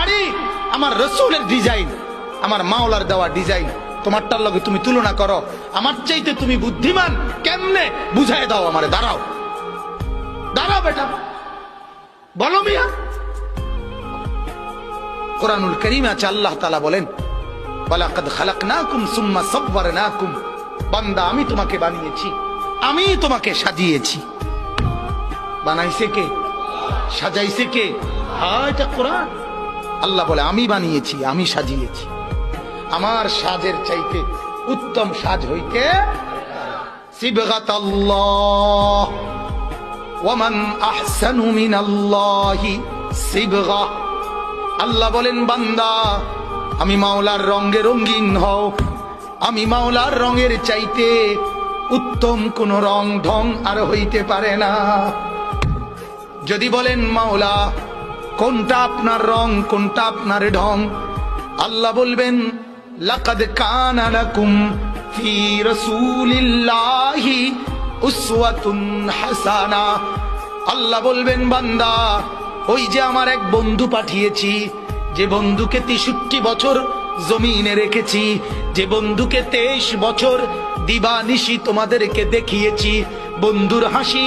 দাড়ি আমার রসুলের ডিজাইন, আমার মাওলার দেওয়া ডিজাইন, তোমারটার লগে তুমি তুলনা করো, আমার চাইতে তুমি বুদ্ধিমান কেমনে বুঝাই দাও আমারে। দাঁড়াও দাঁড়াও বেটা, বলো মিয়া। কোরআনুল কারীমে আছে আল্লাহ তাআলা বলেন, ওয়ালাকাদ খালাকনাকুম সুম্মা সাওয়ারনাকুম, বান্দা আমি তোমাকে বানিয়েছি, আমি তোমাকে সাজিয়েছি। বানাইছে কে? সাজাইছে কে? এটা কোরআন। আল্লাহ বলে আমি বানিয়েছি, আমি সাজিয়েছি। আমার সাজের চাইতে উত্তম সাজ হইতে সিবগাতাল্লাহ, ওয়ামান আহসানু মিনাল্লাহি সিবগা। আল্লাহ বলেন বান্দা আমি মাওলার রঙে রঙিন হও, আমি মাওলার রঙের চাইতে উত্তম কোন রং ঢং আর হইতে পারে না। যদি বলেন মাওলা কোনটা আপনার রং, কোনটা আপনার ঢং, আল্লাহ বলবেন লাকাদ কানা লাকুম ফি রাসূলিল্লাহি উসওয়াতুন হাসানা। আল্লাহ বলবেন বান্দা ওই যে আমার এক বন্ধু পাঠিয়েছি, যে বন্ধুকে 63 বছর জমিনে রেখেছি, যে বন্ধুকে 23 বছর দিবানিশি তোমাদেরকে দেখিয়েছি, বন্ধুর হাসি,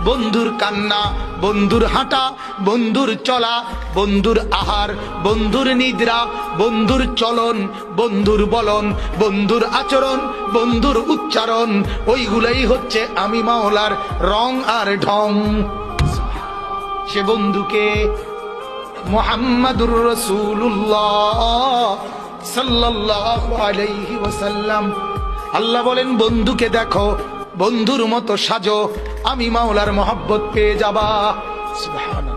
বন্ধুর কান্না, বন্ধুর হাঁটা, বন্ধুর চলা, বন্ধুর আহার, বন্ধুর নিদ্রা, বন্ধুর চলন, বন্ধুর বলন, বন্ধুর আচরণ, বন্ধুর উচ্চারণ, ওইগুলাই হচ্ছে আমি মাওলার রং আর ঢং। সে বন্ধুকে মুহাম্মাদুর রাসূলুল্লাহ সাল্লাল্লাহু আলাইহি ওয়াসাল্লাম। আল্লাহ বলেন বন্ধুকে দেখো, বন্ধুর মতো সাজো, আমি মাওলার মহব্বত পেয়ে যাবা। সুবহানাল্লাহ।